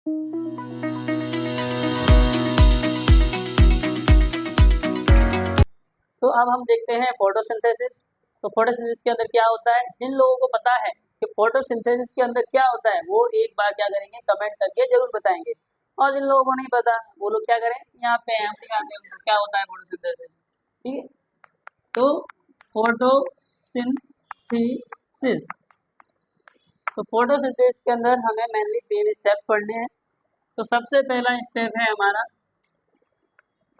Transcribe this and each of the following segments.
तो अब हम देखते हैं फोटोसिंथेसिस। तो फोटोसिंथेसिस के अंदर क्या होता है, जिन लोगों को पता है कि फोटोसिंथेसिस के अंदर क्या होता है वो एक बार क्या करेंगे, कमेंट करके जरूर बताएंगे। और जिन लोगों को नहीं पता वो लोग क्या करें, यहाँ पे हम दिखाते हैं क्या होता है फोटोसिंथेसिस। ठीक है, तो फोटोसिंथेसिस, तो फोटोसिंथेसिस के अंदर हमें मेनली 3 स्टेप्स पढ़ने हैं। तो सबसे पहला स्टेप है हमारा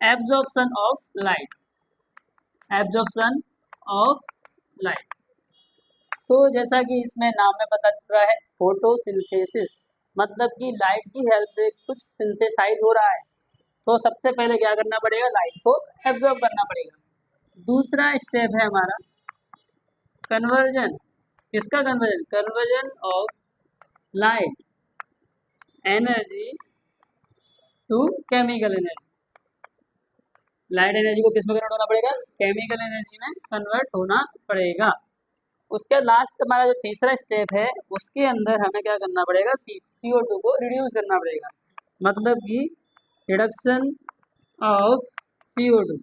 absorption of light. Absorption of light, तो जैसा कि इसमें नाम में पता चल रहा है फोटोसिंथेसिस, मतलब कि लाइट की हेल्प से कुछ सिंथेसाइज हो रहा है। तो सबसे पहले क्या करना पड़ेगा, लाइट को एब्जॉर्ब करना पड़ेगा। दूसरा स्टेप है हमारा कन्वर्जन। किसका conversion? Conversion of light energy to chemical energy. Light energy को किस में कन्वर्ट होना पड़ेगा? केमिकल एनर्जी में कन्वर्ट होना पड़ेगा। उसके लास्ट हमारा जो तीसरा स्टेप है उसके अंदर हमें क्या करना पड़ेगा, CO2 को रिड्यूस करना पड़ेगा, मतलब कि रिडक्शन ऑफ CO2।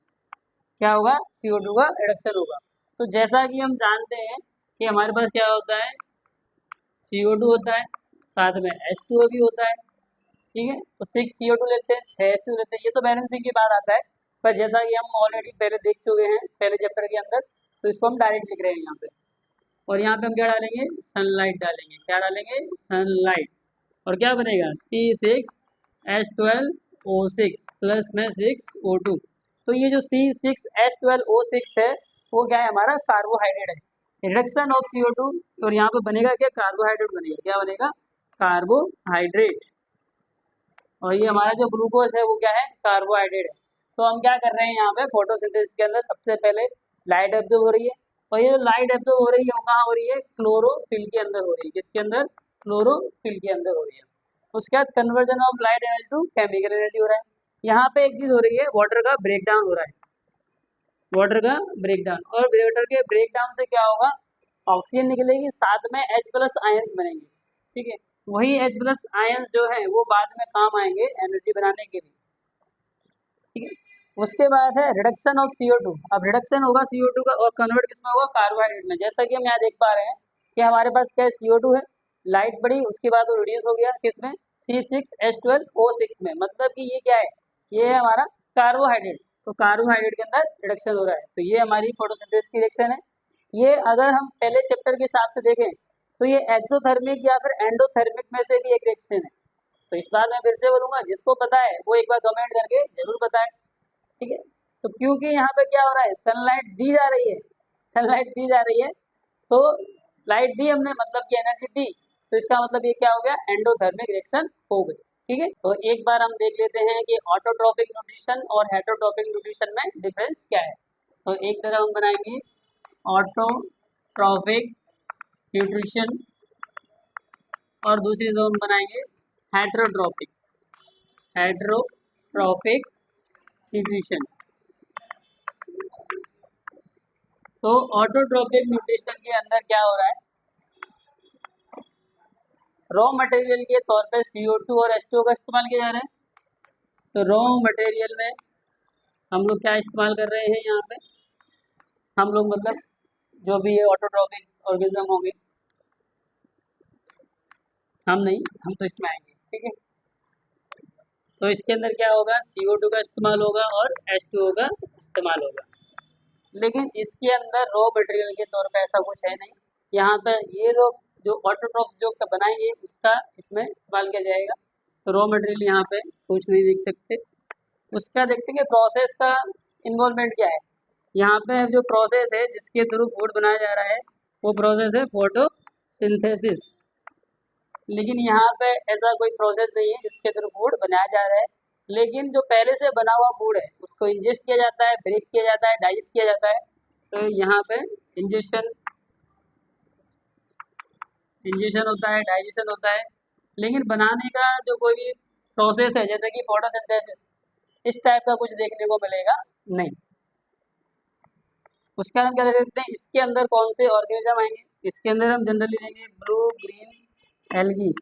क्या होगा? CO2 का रिडक्शन होगा। तो जैसा कि हम जानते हैं कि हमारे पास क्या होता है, CO2 होता है, साथ में H2O भी होता है। ठीक है, तो 6 CO2 लेते हैं, 6 H2 लेते हैं, ये तो बैलेंसिंग की बात आता है। पर जैसा कि हम ऑलरेडी पहले देख चुके हैं पहले चैप्टर के अंदर, तो इसको हम डायरेक्ट लिख रहे हैं यहाँ पे। और यहाँ पे हम क्या डालेंगे? सनलाइट डालेंगे। क्या डालेंगे? सनलाइट। और क्या बनेगा? C6H12O6 प्लस में 6O2। तो ये जो C6H12O6 है वो क्या है, हमारा कार्बोहाइड्रेट है। रिडक्शन ऑफ CO2, और यहाँ पे बनेगा क्या? कार्बोहाइड्रेट बनेगा। क्या बनेगा? कार्बोहाइड्रेट। और ये हमारा जो ग्लूकोज है वो क्या है? कार्बोहाइड्रेट है। तो हम क्या कर रहे हैं यहाँ पे फोटोसिंथेसिस के अंदर, सबसे पहले लाइट एब्जॉर्ब हो रही है, और ये जो लाइट एब्जॉर्ब हो रही है वो कहाँ हो रही है? क्लोरोफिल के अंदर हो रही है। किसके अंदर? क्लोरोफिल के अंदर हो रही है। उसके बाद conversion of light energy to chemical energy हो रहा है। यहाँ पे एक चीज हो रही है, वाटर का ब्रेकडाउन हो रहा है। वाटर का ब्रेकडाउन, और वाटर के ब्रेकडाउन से क्या होगा? ऑक्सीजन निकलेगी, साथ में H+ आयंस बनेंगे। ठीक है, वही H+ आयंस जो है वो बाद में काम आएंगे एनर्जी बनाने के लिए। ठीक है, उसके बाद है रिडक्शन ऑफ CO2। अब रिडक्शन होगा CO2 का, और कन्वर्ट किसमें होगा? कार्बोहाइड्रेट में। जैसा कि हम यहाँ देख पा रहे हैं कि हमारे पास क्या है? CO2 है, लाइट बढ़ी, उसके बाद वो रिड्यूस हो गया किसमें? C6H12O6 में। मतलब कि ये क्या है? ये है हमारा कार्बोहाइड्रेट। तो कार्बोहाइड्रेट के अंदर रिडक्शन हो रहा है। तो ये हमारी फोटोसिंथेसिस की रिएक्शन है। ये अगर हम पहले चैप्टर के हिसाब से देखें तो ये एक्सोथर्मिक या फिर एंडोथर्मिक में से भी एक रिएक्शन है। तो इस बार मैं फिर से बोलूंगा, जिसको पता है वो एक बार कमेंट करके जरूर बताएं। ठीक है, तो क्योंकि यहाँ पे क्या हो रहा है, सनलाइट दी जा रही है, सनलाइट दी जा रही है, तो लाइट दी हमने, मतलब कि एनर्जी दी, तो इसका मतलब ये क्या हो गया? एंडोथर्मिक रिएक्शन हो गई। ठीक है, तो एक बार हम देख लेते हैं कि ऑटोट्रोपिक न्यूट्रिशन और हेटरोट्रोपिक न्यूट्रिशन में डिफरेंस क्या है। तो एक तरफ हम बनाएंगे ऑटोट्रोपिक न्यूट्रिशन, और दूसरी तरफ हम बनाएंगे हेटरोट्रोपिक हेटरोट्रोपिक न्यूट्रिशन। तो ऑटोट्रोपिक न्यूट्रिशन के अंदर क्या हो रहा है, रॉ मटेरियल के तौर पे CO2 और H2O का इस्तेमाल किया जा रहा है। तो रॉ मटेरियल में हम लोग क्या इस्तेमाल कर रहे हैं, यहाँ पे हम लोग मतलब जो भी है ऑटोट्रोपिक ऑर्गेनिज्म होंगे, हम नहीं, हम तो इसमें आएंगे। ठीक है, तो इसके अंदर क्या होगा? CO2 का इस्तेमाल होगा और H2O का इस्तेमाल होगा। लेकिन इसके अंदर रॉ मटेरियल के तौर पे ऐसा कुछ है नहीं। यहाँ पे ये लोग जो ऑटोट्रोप जो बनाएंगे उसका इसमें इस्तेमाल किया जाएगा। तो रॉ मटेरियल यहाँ पे कुछ नहीं देख सकते। उसका देखते हैं कि प्रोसेस का इन्वॉल्वमेंट क्या है। यहाँ पे जो प्रोसेस है जिसके थ्रू फूड बनाया जा रहा है वो प्रोसेस है फोटोसिंथेसिस। लेकिन यहाँ पे ऐसा कोई प्रोसेस नहीं है जिसके थ्रू फूड बनाया जा रहा है। लेकिन जो पहले से बना हुआ फूड है उसको इंजेस्ट किया जाता है, ब्रेक किया जाता है, डाइजेस्ट किया जाता है। तो यहाँ पे इंजेक्शन होता है, डाइजेशन होता है। लेकिन बनाने का जो कोई भी प्रोसेस है जैसे कि फोटोसिंथेसिस, इस टाइप का कुछ देखने को मिलेगा नहीं। उसका हम क्या देखते हैं, इसके अंदर कौन से ऑर्गेनिज्म आएंगे। इसके अंदर हम जनरली लेंगे blue green algae.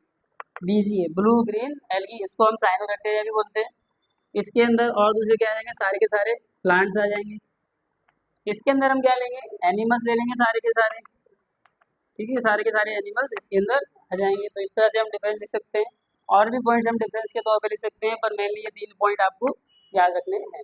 BGA blue green algae, इसको हम साइनोबैक्टीरिया भी बोलते हैं। इसके अंदर और दूसरे क्या आ जाएंगे, सारे के सारे प्लांट्स आ जाएंगे। इसके अंदर हम क्या लेंगे, एनिमल्स ले लेंगे सारे के सारे, ठीक है, सारे के सारे एनिमल्स इसके अंदर आ जाएंगे। तो इस तरह से हम डिफरेंस लिख सकते हैं। और भी पॉइंट्स हम डिफरेंस के तौर पर लिख सकते हैं, पर मेनली ये 3 पॉइंट आपको याद रखने हैं।